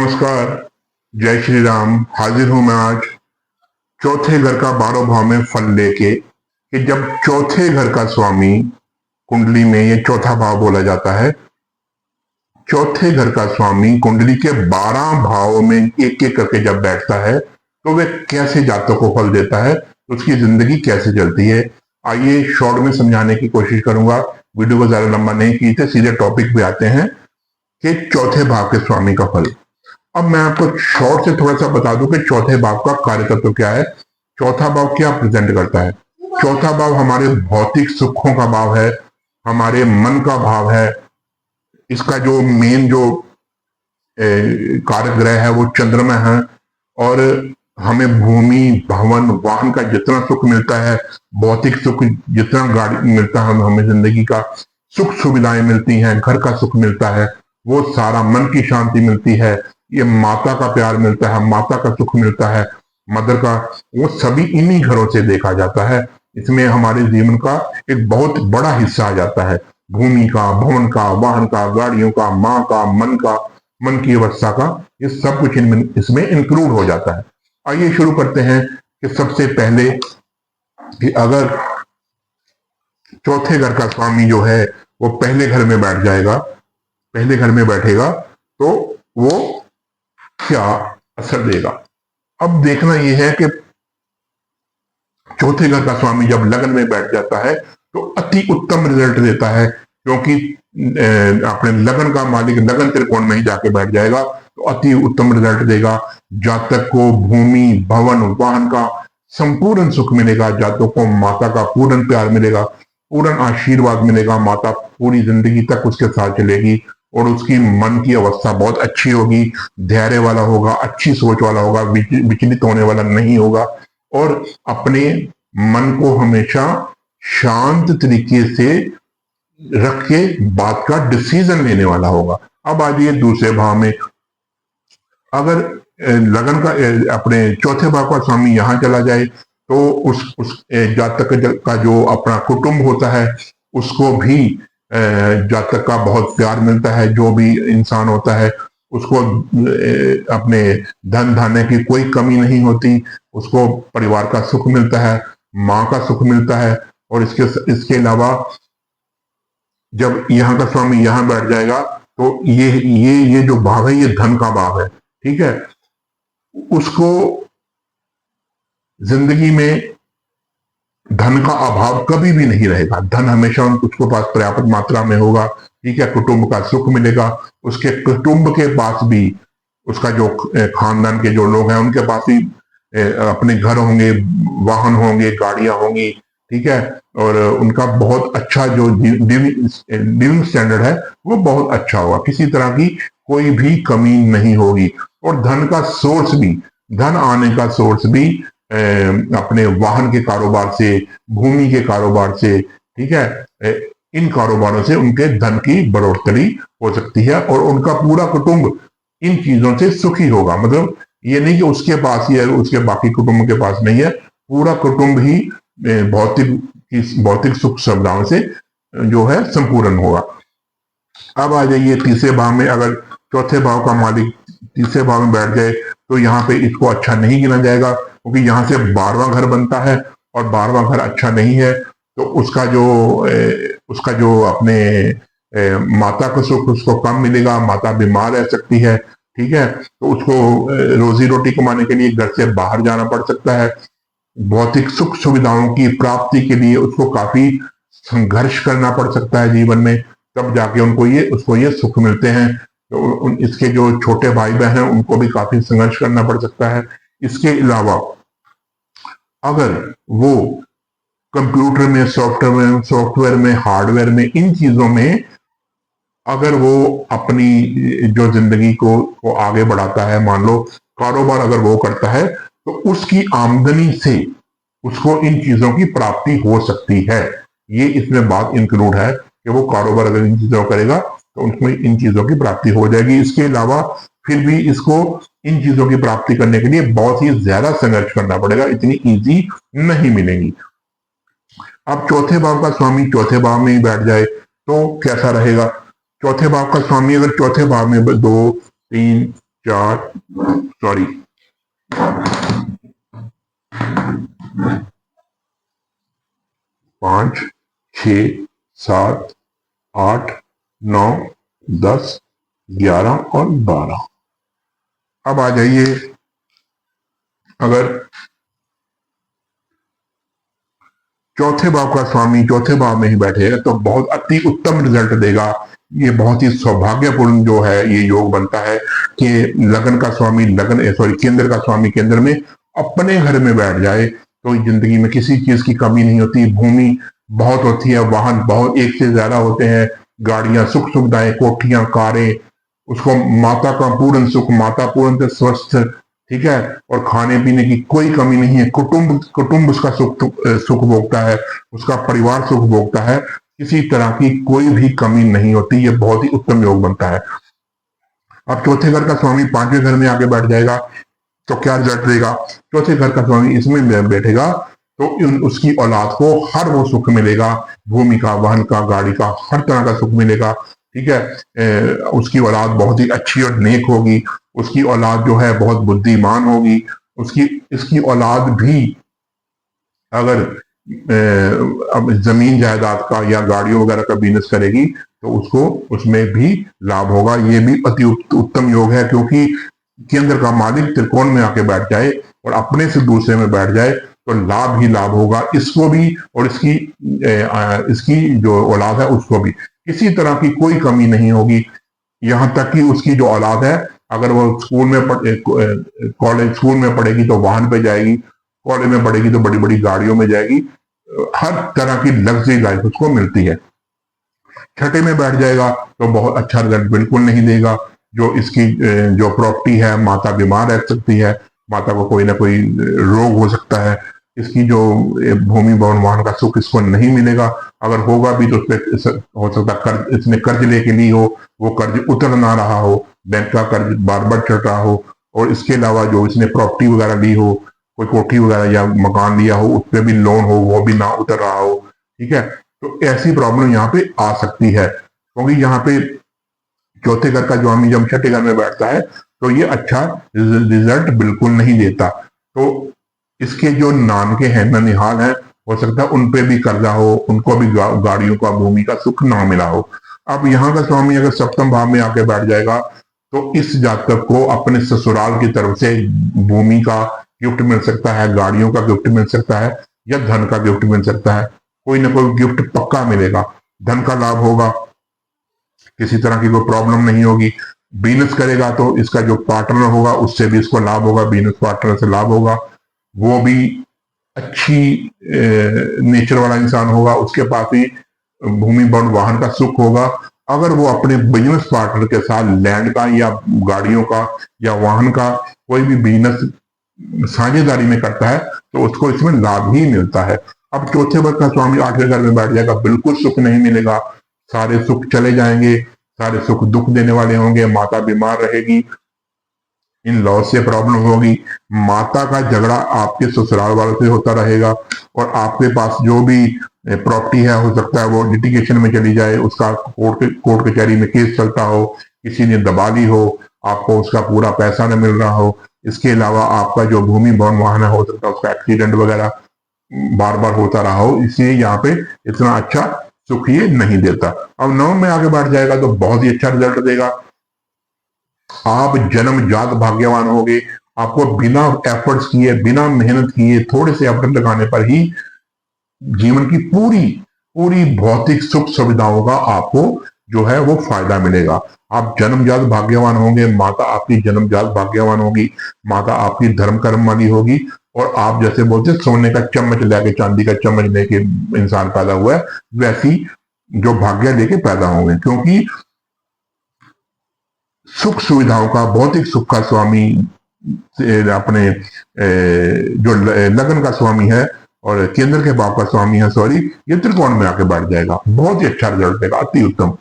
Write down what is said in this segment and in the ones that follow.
नमस्कार। जय श्री राम। हाजिर हूं मैं आज चौथे घर का 12 भाव में फल लेके कि जब चौथे घर का स्वामी कुंडली में, ये चौथा भाव बोला जाता है, चौथे घर का स्वामी कुंडली के 12 भावों में एक एक करके जब बैठता है तो वे कैसे जातकों को फल देता है, उसकी जिंदगी कैसे चलती है। आइए शॉर्ट में समझाने की कोशिश करूंगा, वीडियो को ज्यादा लंबा नहीं कीजिए, सीधे टॉपिक पे आते हैं कि चौथे भाव के स्वामी का फल। अब मैं आपको शॉर्ट से थोड़ा सा बता दूं कि चौथे भाव का कार्य तत्व क्या है, चौथा भाव क्या प्रेजेंट करता है। चौथा भाव हमारे भौतिक सुखों का भाव है, हमारे मन का भाव है। इसका जो मेन जो कारक ग्रह है वो चंद्रमा है, और हमें भूमि भवन वाहन का जितना सुख मिलता है, भौतिक सुख जितना गाड़ी मिलता है, हमें जिंदगी का सुख सुविधाएं मिलती हैं, घर का सुख मिलता है, वो सारा, मन की शांति मिलती है, ये माता का प्यार मिलता है, माता का सुख मिलता है, मदर का, वो सभी इन्हीं घरों से देखा जाता है। इसमें हमारे जीवन का एक बहुत बड़ा हिस्सा आ जाता है, भूमि का, भवन का, वाहन का, गाड़ियों का, माँ का, मन की अवस्था का, ये सब कुछ इसमें इंक्लूड हो जाता है। आइए शुरू करते हैं कि सबसे पहले कि अगर चौथे घर का स्वामी जो है वो पहले घर में बैठ जाएगा, पहले घर में बैठेगा तो वो क्या असर देगा। अब देखना यह है कि चौथे घर का स्वामी जब लगन में बैठ जाता है तो अति उत्तम रिजल्ट देता है, क्योंकि अपने लगन का मालिक लगन त्रिकोण में ही जाके बैठ जाएगा तो अति उत्तम रिजल्ट देगा। जातक को भूमि भवन वाहन का संपूर्ण सुख मिलेगा, जातक को माता का पूर्ण प्यार मिलेगा, पूर्ण आशीर्वाद मिलेगा, माता पूरी जिंदगी तक उसके साथ चलेगी और उसकी मन की अवस्था बहुत अच्छी होगी, धैर्य वाला होगा, अच्छी सोच वाला होगा, विचलित होने वाला नहीं होगा, और अपने मन को हमेशा शांत तरीके से रख के बात का डिसीजन लेने वाला होगा। अब आ जाइए दूसरे भाव में। अगर लगन का अपने चौथे भाव का स्वामी यहां चला जाए तो उस जातक का जो अपना कुटुंब होता है उसको भी जातक का बहुत प्यार मिलता है। जो भी इंसान होता है उसको अपने धन धान्य की कोई कमी नहीं होती, उसको परिवार का सुख मिलता है, माँ का सुख मिलता है। और इसके अलावा जब यहाँ का स्वामी यहाँ बैठ जाएगा तो ये जो भाव है ये धन का भाव है, ठीक है। उसको जिंदगी में धन का अभाव कभी भी नहीं रहेगा, धन हमेशा उसको पास पर्याप्त मात्रा में होगा, ठीक है। कुटुंब का सुख मिलेगा, उसके कुटुंब के पास भी, उसका जो खानदान के जो लोग हैं उनके पास भी अपने घर होंगे, वाहन होंगे, गाड़ियां होंगी, ठीक है। और उनका बहुत अच्छा जो लिविंग स्टैंडर्ड है वो बहुत अच्छा होगा, किसी तरह की कोई भी कमी नहीं होगी। और धन का सोर्स भी, धन आने का सोर्स भी अपने वाहन के कारोबार से, भूमि के कारोबार से, ठीक है, इन कारोबारों से उनके धन की बढ़ोतरी हो सकती है और उनका पूरा कुटुंब इन चीजों से सुखी होगा। मतलब ये नहीं कि उसके पास ही है, उसके बाकी कुटुंब के पास नहीं है, पूरा कुटुंब ही भौतिक सुख सुविधाओं से जो है संपूर्ण होगा। अब आ जाइए तीसरे भाव में। अगर चौथे भाव का मालिक तीसरे भाव में बैठ जाए तो यहाँ पे इसको अच्छा नहीं गिना जाएगा, क्योंकि यहाँ से 12वां घर बनता है और 12वां घर अच्छा नहीं है। तो उसका जो अपने माता का सुख उसको कम मिलेगा, माता बीमार रह सकती है, ठीक है। तो उसको रोजी रोटी कमाने के लिए घर से बाहर जाना पड़ सकता है, भौतिक सुख सुविधाओं की प्राप्ति के लिए उसको काफी संघर्ष करना पड़ सकता है जीवन में, तब जाके उसको ये सुख मिलते हैं। तो इसके जो छोटे भाई बहन हैं उनको भी काफी संघर्ष करना पड़ सकता है। इसके अलावा अगर वो कंप्यूटर में, सॉफ्टवेयर में, हार्डवेयर में, इन चीजों में अगर वो अपनी जो जिंदगी को आगे बढ़ाता है, मान लो कारोबार अगर वो करता है तो उसकी आमदनी से उसको इन चीजों की प्राप्ति हो सकती है। ये इसमें बात इंक्लूड है कि वो कारोबार अगर इन चीजों करेगा तो उसमें इन चीजों की प्राप्ति हो जाएगी। इसके अलावा फिर भी इसको इन चीजों की प्राप्ति करने के लिए बहुत ही ज्यादा संघर्ष करना पड़ेगा, इतनी इजी नहीं मिलेगी। अब चौथे भाव का स्वामी चौथे भाव में ही बैठ जाए तो कैसा रहेगा। चौथे भाव का स्वामी अगर चौथे भाव में 2, 3, 4 सॉरी 5 6 7 8 9 10 11 और 12। अब आ जाइए, अगर चौथे भाव का स्वामी चौथे भाव में ही बैठेगा तो बहुत अति उत्तम रिजल्ट देगा। ये बहुत ही सौभाग्यपूर्ण जो है ये योग बनता है कि लगन का स्वामी केंद्र का स्वामी केंद्र में अपने घर में बैठ जाए तो जिंदगी में किसी चीज की कमी नहीं होती। भूमि बहुत होती है, वाहन बहुत एक से ज्यादा होते हैं, गाड़ियां, सुख सुविधाएं, कोठियां, कारें, उसको माता का पूर्ण सुख, माता पूर्ण स्वस्थ, ठीक है, और खाने पीने की कोई कमी नहीं है। कुटुंब कुटुंब उसका सुख भोगता है, उसका परिवार सुख भोगता है, किसी तरह की कोई भी कमी नहीं होती। ये बहुत ही उत्तम योग बनता है। अब चौथे घर का स्वामी पांचवें घर में आके बैठ जाएगा तो क्या रिजल्ट देगा? चौथे घर का स्वामी इसमें बैठेगा तो उसकी औलाद को हर वो सुख मिलेगा, भूमि का, वाहन का, गाड़ी का, हर तरह का सुख मिलेगा, ठीक है। उसकी औलाद बहुत ही अच्छी और नेक होगी, उसकी औलाद जो है बहुत बुद्धिमान होगी, इसकी औलाद भी अगर अब जमीन जायदाद का या गाड़ियों वगैरह का बिजनेस करेगी तो उसको उसमें भी लाभ होगा। ये भी अति उत्तम योग है, क्योंकि केंद्र का मालिक त्रिकोण में आके बैठ जाए और अपने से दूसरे में बैठ जाए तो लाभ ही लाभ होगा इसको भी, और इसकी जो औलाद है उसको भी किसी तरह की कोई कमी नहीं होगी। यहाँ तक कि उसकी जो औलाद है, अगर वो स्कूल में पढ़ेगी तो वाहन पे जाएगी, कॉलेज में पढ़ेगी तो बड़ी बड़ी गाड़ियों में जाएगी, हर तरह की लग्जरी लाइफ उसको मिलती है। छठे में बैठ जाएगा तो बहुत अच्छा रिजल्ट बिल्कुल नहीं देगा। जो इसकी जो प्रॉपर्टी है, माता बीमार रह सकती है, माता को कोई ना कोई रोग हो सकता है, इसकी जो भूमि भवन वाहन का सुख इसको नहीं मिलेगा। अगर होगा भी तो उसपे हो सकता है कर्ज, इसने कर्ज लेके ली हो, वो कर्ज उतर ना रहा हो, बैंक का कर्ज बार बार चढ़ रहा हो, और इसके अलावा जो इसने प्रॉपर्टी वगैरह ली हो, कोई कोठी वगैरह या मकान लिया हो, उस पर भी लोन हो, वो भी ना उतर रहा हो, ठीक है। तो ऐसी प्रॉब्लम यहाँ पे आ सकती है, क्योंकि यहाँ पे चौथे घर का स्वामी जब छठे घर में बैठता है तो ये अच्छा रिजल्ट बिल्कुल नहीं देता। तो इसके जो नानके हैं, ननिहाल हैं, हो सकता है उन पे भी कर्जा हो, उनको भी गाड़ियों का, भूमि का सुख ना मिला हो। अब यहाँ का स्वामी अगर सप्तम भाव में आके बैठ जाएगा तो इस जातक को अपने ससुराल की तरफ से भूमि का गिफ्ट मिल सकता है, गाड़ियों का गिफ्ट मिल सकता है, या धन का गिफ्ट मिल सकता है। कोई ना कोई गिफ्ट पक्का मिलेगा, धन का लाभ होगा, किसी तरह की कोई प्रॉब्लम नहीं होगी। बिजनेस करेगा तो इसका जो पार्टनर होगा उससे भी इसको लाभ होगा, बिजनेस पार्टनर से लाभ होगा, वो भी अच्छी नेचर वाला इंसान होगा, उसके पास भी भूमि भवन वाहन का सुख होगा। अगर वो अपने बिजनेस पार्टनर के साथ लैंड का या गाड़ियों का या वाहन का कोई भी बिजनेस साझेदारी में करता है तो उसको इसमें लाभ ही मिलता है। अब चौथे वर्ग का स्वामी आठवें घर में बैठ जाएगा, बिल्कुल सुख नहीं मिलेगा, सारे सुख चले जाएंगे, सारे सुख दुख देने वाले होंगे, माता बीमार रहेगी, इन लॉ से प्रॉब्लम होगी, माता का झगड़ा आपके ससुराल वालों से होता रहेगा, और आपके पास जो भी प्रॉपर्टी है हो सकता है वो लिटिगेशन में चली जाए, उसका कोर्ट कचहरी में केस चलता हो, किसी ने दबा ली हो, आपको उसका पूरा पैसा न मिल रहा हो। इसके अलावा आपका जो भूमि भवन वाहन है, हो सकता है उसका एक्सीडेंट वगैरह बार बार होता रहा हो, इसलिए यहाँ पे इतना अच्छा सुख ये नहीं देता। अब नवम में आगे बढ़ जाएगा तो बहुत ही अच्छा रिजल्ट देगा। आप जन्मजात भाग्यवान होगे, आपको बिना एफर्ट्स किए, बिना मेहनत किए, थोड़े से एफर्ट लगाने पर ही जीवन की पूरी पूरी भौतिक सुख सुविधाओं का आपको जो है वो फायदा मिलेगा। आप जन्मजात भाग्यवान होंगे, माता आपकी जन्मजात भाग्यवान होगी, माता आपकी धर्म कर्म वाली होगी, और आप जैसे बोलते सोने का चम्मच लेके चांदी का चम्मच लेके इंसान पैदा हुआ है, वैसी जो भाग्य लेके पैदा होंगे, क्योंकि सुख सुविधाओं का, भौतिक सुख का स्वामी अपने जो लगन का स्वामी है और केंद्र के भाव का स्वामी है, सॉरी, ये त्रिकोण में आके बैठ जाएगा, बहुत ही अच्छा रिजल्ट देगा, अति उत्तम।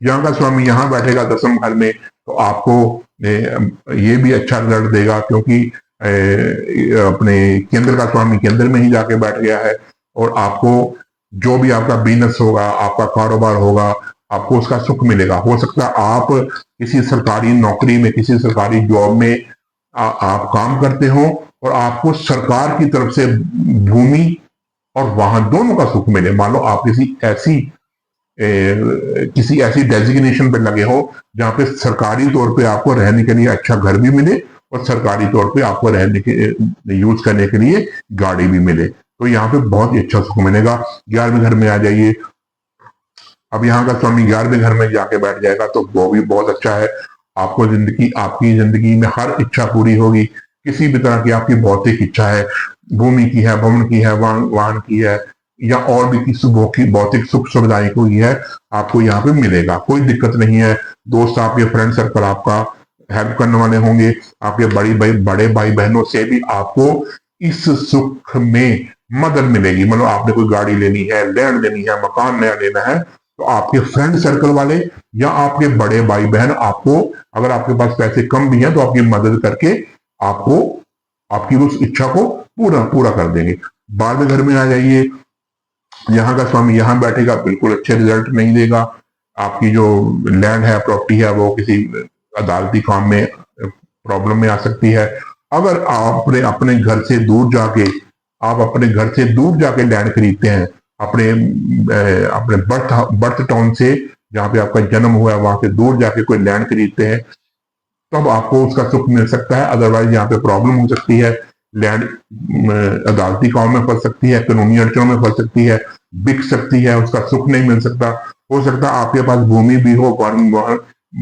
यहाँ का स्वामी यहाँ बैठेगा दसम घर में तो आपको ये भी अच्छा रिजल्ट देगा, क्योंकि अपने केंद्र का स्वामी केंद्र में ही जाके बैठ गया है, और आपको जो भी आपका बिजनेस होगा, आपका कारोबार होगा, आपको उसका सुख मिलेगा। हो सकता है आप किसी सरकारी नौकरी में, किसी सरकारी जॉब में आप काम करते हो और आपको सरकार की तरफ से भूमि और वाहन दोनों का सुख मिले। मान लो आप किसी ऐसी डेजिग्नेशन पे लगे हो जहां पे सरकारी तौर पे आपको रहने के लिए अच्छा घर भी मिले और सरकारी तौर पे आपको रहने के यूज करने के लिए गाड़ी भी मिले, तो यहाँ पे बहुत ही अच्छा सुख मिलेगा। 11वें घर में आ जाइए। अब यहाँ का स्वामी 11वें घर में जाके बैठ जाएगा तो वो भी बहुत अच्छा है। आपकी जिंदगी में हर इच्छा पूरी होगी। किसी भी तरह की आपकी भौतिक इच्छा है, भूमि की है, भवन की है, वाहन की है, या और भी किसी भौतिक सुख सुविधाएं कोई है, आपको यहाँ पे मिलेगा, कोई दिक्कत नहीं है। दोस्त, आपके फ्रेंड सर्कल आपका हेल्प करने वाले होंगे। आपके बड़े भाई बहनों से भी आपको इस सुख में मदद मिलेगी। मतलब आपने कोई गाड़ी लेनी है, लैंड लेनी है, मकान नया लेना है, तो आपके फ्रेंड सर्कल वाले या आपके बड़े भाई बहन आपको, अगर आपके पास पैसे कम भी हैं तो आपकी मदद करके आपको आपकी उस इच्छा को पूरा कर देंगे। 12वें घर में आ जाइए। यहाँ का स्वामी यहाँ बैठेगा, बिल्कुल अच्छे रिजल्ट नहीं देगा। आपकी जो लैंड है, प्रॉपर्टी है, वो किसी अदालती काम में प्रॉब्लम में आ सकती है। अगर आपने अपने घर से दूर जाके लैंड खरीदते हैं, अपने बर्थ टाउन से, जहाँ पे आपका जन्म हुआ है, वहां से दूर जाके कोई लैंड खरीदते हैं, तब आपको उसका सुख मिल सकता है। अदरवाइज यहाँ पे प्रॉब्लम हो सकती है। लैंड अदालती काम में फंस सकती है, कानूनी अड़चनों में फंस सकती है, बिक सकती है, उसका सुख नहीं मिल सकता। हो सकता है आपके पास भूमि भी हो,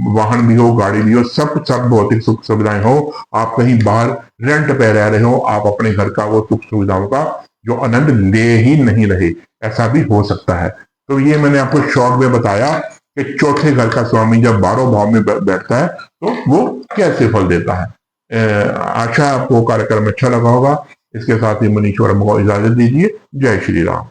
वाहन भी हो, गाड़ी भी हो, सब भौतिक सुख सुविधाएं हो, आप कहीं बाहर रेंट पे रह रहे हो, आप अपने घर का वो सुख सुविधाओं का जो आनंद ले ही नहीं रहे, ऐसा भी हो सकता है। तो ये मैंने आपको शॉर्ट में बताया कि चौथे घर का स्वामी जब 12 भाव में बैठता है तो वो कैसे फल देता है। आशा आपको कार्यक्रम अच्छा लगा होगा। इसके साथ ही मनीष वर्मा को इजाजत दीजिए। जय श्री राम।